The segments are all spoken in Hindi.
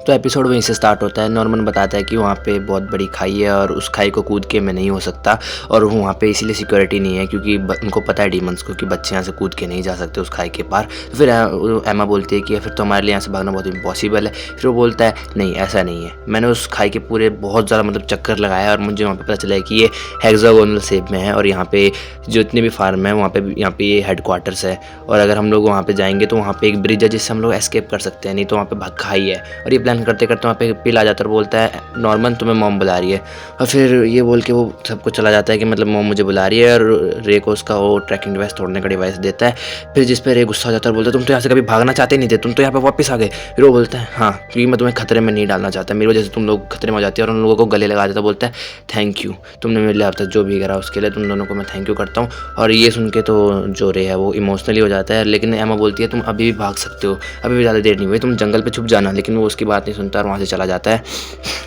तो एपिसोड वहीं से स्टार्ट होता है। नॉर्मन बताता है कि वहाँ पे बहुत बड़ी खाई है और उस खाई को कूद के मैं नहीं हो सकता, और वहाँ पे इसीलिए सिक्योरिटी नहीं है क्योंकि उनको पता है डीमंस को कि बच्चे यहाँ से कूद के नहीं जा सकते उस खाई के पार। तो फिर एमा बोलती है कि फिर तो हमारे लिए यहाँ से भागना बहुत इम्पॉसिबल है। फिर वो बोलता है नहीं ऐसा नहीं है, मैंने उस खाई के पूरे बहुत ज़्यादा मतलब चक्कर लगाया और मुझे वहाँ पे पता चला है कि ये हेक्सागोनल शेप में है और यहाँ पे जितने भी फार्म है वहाँ पे ये हेडक्वार्टर्स है, और अगर हम लोग वहाँ पे जाएंगे तो वहाँ पे एक ब्रिज है जिससे हम लोग एस्केप कर सकते हैं, नहीं तो वहाँ पे खाई है। और ये प्लान करते करते वहाँ पे पिल आ जाता है और बोलता है नॉर्मन तुम्हें मॉम बुला रही है। और फिर ये बोल के वो सबको चला जाता है कि मतलब मॉम मुझे बुला रही है, और रे को उसका वो ट्रैकिंग डिवाइस तोड़ने का डिवाइस देता है। फिर जिस पे रे गुस्सा हो जाता है और बोलता है तुम तो यहाँ से कभी भागना चाहते नहीं थे, तुम तो यहाँ पे वापस आ गए। फिर वो बोलता है हाँ क्योंकि मैं तुम्हें खतरे में नहीं डालना चाहता, मेरी वजह से तुम लोग खतरे में हो जाते हैं, और उन लोगों को गले लगा देता। बोलता है थैंक यू, तुमने मेरे लिए अब तक जो भी करा उसके लिए तुम दोनों को मैं थैंक यू करता हूँ। और ये सुन के तो जो रे है वो इमोशनली हो जाता है, लेकिन एमा बोलती है तुम अभी भी भाग सकते हो, अभी भी ज़्यादा देर नहीं हुई, तुम जंगल पे छुप जाना। लेकिन वो उसकी बात नहीं सुनता और वहाँ से चला जाता है।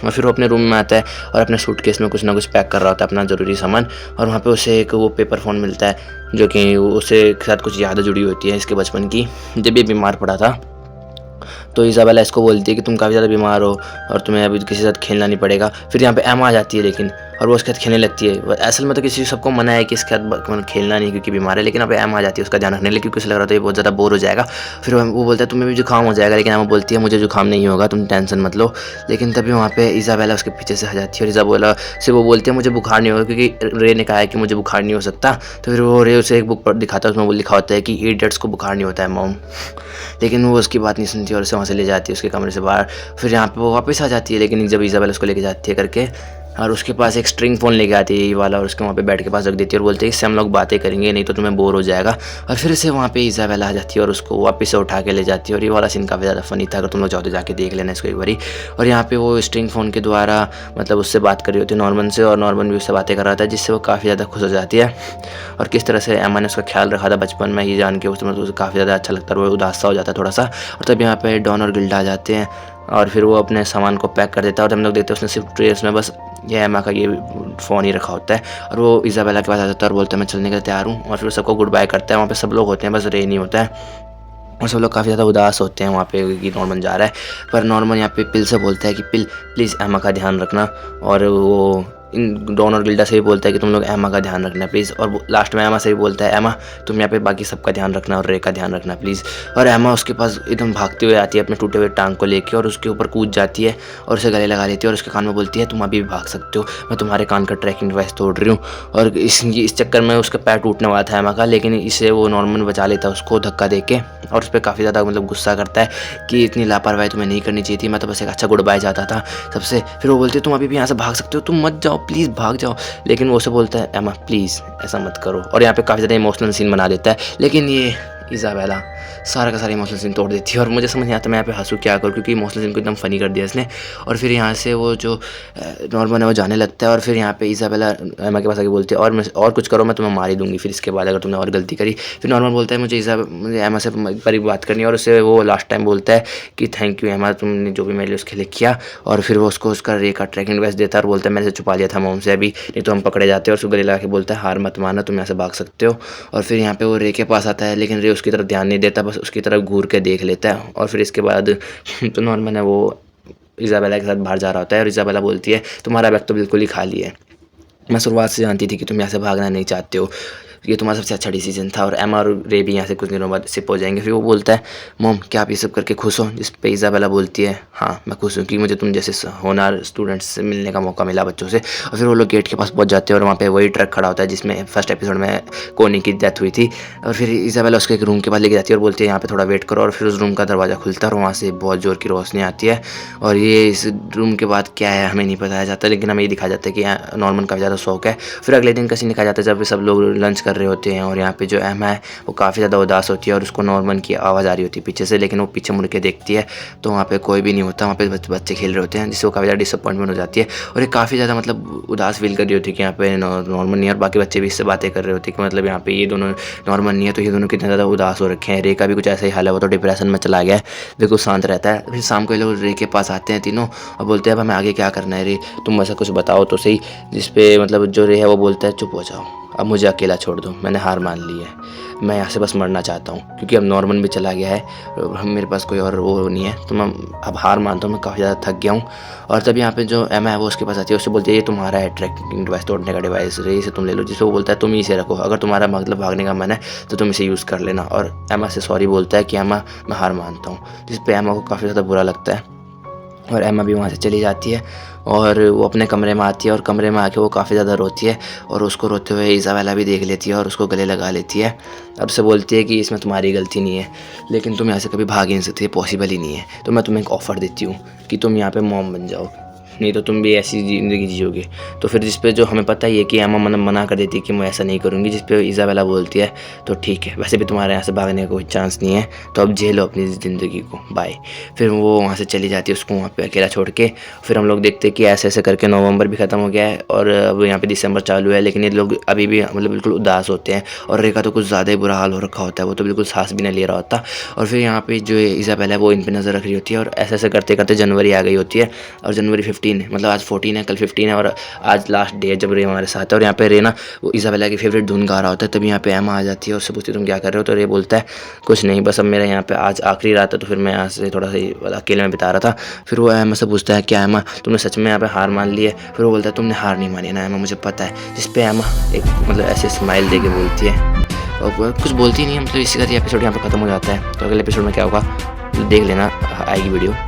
और फिर वो अपने रूम में आता है और अपने सूटकेस में कुछ ना कुछ पैक कर रहा होता है अपना ज़रूरी सामान, और वहाँ पे उसे एक वो पेपर फ़ोन मिलता है जो कि उसे साथ कुछ यादें जुड़ी होती है इसके बचपन की, जब ये बीमार पड़ा था। तो इज़ाबेला इसको बोलती है कि तुम काफ़ी ज़्यादा बीमार हो और तुम्हें अभी किसी के साथ खेलना नहीं पड़ेगा। फिर यहाँ पे एमा आ जाती है लेकिन, और वो उसके साथ खेलने लगती है। असल में तो किसी सबको मना है कि इसके साथ खेलना नहीं क्योंकि बीमार है, लेकिन अब एमा आ जाती है उसका ध्यान रखने, क्योंकि उसे लग रहा था ये बहुत ज़्यादा बोर हो जाएगा। फिर वो बोलता है तुम्हें भी जुकाम हो जाएगा, लेकिन एमा बोलती है मुझे जुकाम नहीं होगा, तुम टेंशन मत लो। लेकिन तभी वहाँ पे इज़ाबेला उसके पीछे से आ जाती है और इज़ाबेला से वो बोलती है मुझे बुखार नहीं होगा क्योंकि रे ने कहा है कि मुझे बुखार नहीं हो सकता। तो फिर वो रे उसे एक बुक दिखाता है, उसमें वो लिखा होता है कि इडियट्स को बुखार नहीं होता है मॉम। लेकिन वो उसकी बात नहीं सुनती और उसे वहाँ से ले जाती है उसके कमरे से बाहर। फिर यहाँ पे वो वापस आ जाती है, लेकिन जब इज़ाबेला उसको लेके जाती है करके, और उसके पास एक स्ट्रिंग फ़ोन लेके आती है ये वाला, और उसके वहाँ पे बेड के पास रख देती है और बोलती है इससे हम लोग बातें करेंगे नहीं तो तुम्हें बोर हो जाएगा। और फिर से वहाँ पे इज़ाबेला आ जाती है और उसको वापस से उठा के ले जाती है, और ये वाला सीन काफ़ी ज़्यादा फ़नी था, अगर तुम लोग चाहो तो जाके देख लेना इसको एक बारी। और यहाँ पे वो स्ट्रिंग फ़ोन के द्वारा मतलब उससे बात कर रही होती है नॉर्मन से, और नॉर्मन भी उससे बातें कर रहा था, जिससे वो काफ़ी ज़्यादा खुश हो जाती है। और किस तरह से एमा ने उसका ख्याल रखा था बचपन में ये जान के उसमें उसे काफ़ी ज़्यादा अच्छा लगता है, और वो उदास सा हो जाता है थोड़ा सा। और तब यहाँ पे डॉन और गिल्डा आ जाते हैं और फिर वो अपने सामान को पैक कर देता है, और हम लोग देखते हैं उसने सिर्फ ट्रेस में बस ये एमा का ये फ़ोन ही रखा होता है। और वो इज़ाबेला के पास आ जाता है और बोलता है मैं चलने के लिए तैयार हूँ, और फिर सबको गुड बाय करता है। वहाँ पे सब लोग होते हैं, बस रे नहीं होता है, और सब लोग काफ़ी ज़्यादा उदास होते हैं वहाँ पे कि नॉर्मन जा रहा है। पर नॉर्मन यहाँ पे पिल से बोलता है कि पिल प्लीज़ एमा का ध्यान रखना, और वो इन डॉन और गिल्डा से भी बोलता है कि तुम लोग एमा का ध्यान रखना प्लीज़, और लास्ट में एमा से भी बोलता है एमा तुम यहाँ पे बाकी सबका ध्यान रखना और रे का ध्यान रखना प्लीज़। और एमा उसके पास एकदम भागते हुए आती है अपने टूटे हुए टांग को लेके, और उसके ऊपर कूद जाती है और उसे गले लगा लेती है और उसके कान में बोलती है तुम अभी भी भाग सकते हो, मैं तुम्हारे कान का ट्रैकिंग डिवाइस तोड़ रही हूँ। और इस चक्कर में उसका पैर टूटने वाला था एमा का, लेकिन इसे वो नॉर्मन बचा लेता है उसको धक्का दे के, और उस पर काफ़ी ज़्यादा मतलब गुस्सा करता है कि इतनी लापरवाही तुम्हें नहीं करनी चाहिए थी, मैं तो बस एक अच्छा गुड बाय चाहता था सबसे। फिर वो बोलती है तुम अभी भी यहाँ से भाग सकते हो, तुम मत जाओ प्लीज़ भाग जाओ। लेकिन वो उसे बोलता है एमा प्लीज़ ऐसा मत करो, और यहाँ पे काफ़ी ज़्यादा इमोशनल सीन बना देता है। लेकिन ये इज़ाबेला सारा का सारा इमोशनल सीन तोड़ देती है, और मुझे समझ नहीं आता मैं यहाँ पे हंसूँ क्या करूँ, क्योंकि इमोशनल सीन को एकदम फ़नी कर दिया इसने। और फिर यहाँ से वो जो नॉर्मन है वो जाने लगता है, और फिर यहाँ पे इज़ाबेला एमा के पास आके बोलती है और कुछ करो मैं तुम्हें मार ही दूंगी फिर इसके बाद अगर तुमने और गलती करी। फिर नॉर्मन बोलता है मुझे एमा से एक बारी बात करनी है, और उससे वो लास्ट टाइम बोलता है कि थैंक यू एमा तुमने जो भी मेरे लिए उसके लिए किया। और फिर वो उसको उसका रे का ट्रैकिंग डिवाइस देता है और बोलता है मैंने इसे छुपा लिया था मोम से अभी, नहीं तो हम पकड़े जाते हैं। और उसको गले लगा के बोलता है हार मत मानना, तुम यहाँ से भाग सकते हो। और फिर यहाँ पे वो रे के पास आता है, लेकिन रे उसकी तरफ ध्यान नहीं देता, बस उसकी तरफ घूर के देख लेता है। और फिर इसके बाद तो नॉर्मन है वो इज़ाबेला के साथ बाहर जा रहा होता है, और इज़ाबेला बोलती है तुम्हारा बैग तो बिल्कुल ही खाली है, मैं शुरुआत से जानती थी कि तुम यहाँ से भागना नहीं चाहते हो, ये तुम्हारा सबसे अच्छा डिसीजन था। और एमा और रे भी यहाँ से कुछ दिनों बाद शिप हो जाएंगे। फिर वो बोलता है मोम क्या आप ये सब करके खुश हो, जिस पे इज़ाबेला बोलती है हाँ मैं खुश हूँ कि मुझे तुम जैसे होनहार स्टूडेंट्स से मिलने का मौका मिला बच्चों से। और फिर वो लोग गेट के पास पहुँच जाते हैं, और वहाँ पे वही ट्रक खड़ा होता है जिसमें फर्स्ट एपिसोड में कोनी की डेथ हुई थी। और फिर इज़ाबेला उसके एक रूम के पास लेके जाती है और बोलती है यहाँ पे थोड़ा वेट करो, और फिर उस रूम का दरवाज़ा खुलता है और वहाँ से बहुत ज़ोर की रोशनी आती है। और ये इस रूम के बाद क्या है हमें नहीं बताया जाता, लेकिन हमें ये दिखाया जाता है कि नॉर्मन का ज़्यादा शौक है। फिर अगले दिन का सीन दिखाया जाता है जब सब लोग लंच कर रहे होते हैं, और यहाँ पे जो एमा है वो काफ़ी ज़्यादा उदास होती है, और उसको नॉर्मन की आवाज़ आ रही होती है पीछे से, लेकिन वो पीछे मुड़ के देखती है तो वहाँ पे कोई भी नहीं होता, वहाँ पे बच्चे खेल रहे होते हैं, जिससे वो काफ़ी ज़्यादा डिसअपॉइंटमेंट हो जाती है। और ये काफ़ी ज़्यादा मतलब उदास फील कर रही होती है कि यहाँ पे नॉर्मन नहीं है, और बाकी बच्चे भी इससे बातें कर रहे होते हैं कि मतलब यहाँ पे ये दोनों नॉर्मन नहीं है तो ये दोनों कितने ज़्यादा उदास हो रखे हैं। रे का भी कुछ ऐसा ही हाल है, वो तो डिप्रेशन में चला गया है, बिल्कुल शांत रहता है। फिर शाम को ये लोग रे के पास आते हैं तीनों और बोलते हैं अब हमें आगे क्या करना है रे, तुम ऐसा कुछ बताओ तो सही। जिस पे मतलब जो रे है वो बोलता है चुप हो जाओ, अब मुझे अकेला छोड़ दो, मैंने हार मान ली है, मैं यहाँ से बस मरना चाहता हूँ क्योंकि अब नॉर्मन भी चला गया है, मेरे पास कोई और वो नहीं है, तो मैं अब हार मानता हूँ, मैं काफ़ी ज़्यादा थक गया हूँ। और तब यहाँ पे जो एमा है वो उसके पास आती है, उससे बोलती है ये तुम्हारा है ट्रैकिंग डिवाइस, तोड़ने का डिवाइस, रे इसे तुम ले लो, जिससे वो बोलता है तुम ही इसे रखो, अगर तुम्हारा मतलब भागने का मन है तो तुम इसे यूज़ कर लेना। और एमा से सॉरी बोलता है कि एमा मैं हार मानता हूँ, जिस पर एमा को काफ़ी ज़्यादा बुरा लगता है और एमा भी वहाँ से चली जाती है और वो अपने कमरे में आती है और कमरे में आके वो काफ़ी ज़्यादा रोती है और उसको रोते हुए इज़ाबेला भी देख लेती है और उसको गले लगा लेती है और उससे बोलती है कि इसमें तुम्हारी गलती नहीं है, लेकिन तुम यहाँ से कभी भाग ही नहीं सकती, पॉसिबल ही नहीं है, तो मैं तुम्हें एक ऑफ़र देती हूँ कि तुम यहाँ पे मॉम बन जाओ, नहीं तो तुम भी ऐसी ज़िंदगी जियोगे। तो फिर जिस पे जो हमें पता ही है कि एमा मना कर देती है कि मैं ऐसा नहीं करूँगी, जिस पे इज़ाबेला बोलती है तो ठीक है, वैसे भी तुम्हारे यहाँ से भागने का कोई चांस नहीं है, तो अब झेलो अपनी ज़िंदगी को, बाय। फिर वो वहाँ से चली जाती है उसको वहाँ पे अकेला छोड़ के। फिर हम लोग देखते हैं कि ऐसे ऐसे करके नवंबर भी ख़त्म हो गया है और अब यहाँ पे दिसंबर चालू है, लेकिन ये लोग अभी भी मतलब बिल्कुल उदास होते हैं और रे का तो कुछ ज़्यादा ही बुरा हाल हो रखा होता है, वो तो बिल्कुल सांस भी नहीं ले रहा होता। और फिर यहाँ पे जो इज़ाबेला है वो इन पर नज़र रख रही होती है और ऐसे ऐसे करते करते जनवरी आ गई होती है और जनवरी 15 मतलब आज 14 है, कल 15 है और आज लास्ट डे है जब रे हमारे साथ है। और यहाँ पे रे ना वो इज़ाबेला की फेवरेट धुन गा रहा होता है, तभी यहाँ पे एमा आ जाती है और उससे पूछती है तुम क्या कर रहे हो, तो रे बोलता है कुछ नहीं, बस अब मेरा यहाँ पे आज आखिरी रात है, तो फिर मैं यहाँ से थोड़ा सा अकेले में बिता रहा था। फिर वो एमा से पूछता है क्या एमा तुमने सच में यहाँ पे हार मान ली है? फिर वो बोलता है तुमने हार नहीं मानी ना एमा, मुझे पता है, जिस पे एमा एक मतलब ऐसे स्माइल दे के बोलती है और कुछ बोलती नहीं है। मतलब इसी का एपिसोड यहाँ पे ख़त्म हो जाता है। तो अगले एपिसोड में क्या होगा देख लेना, आएगी वीडियो।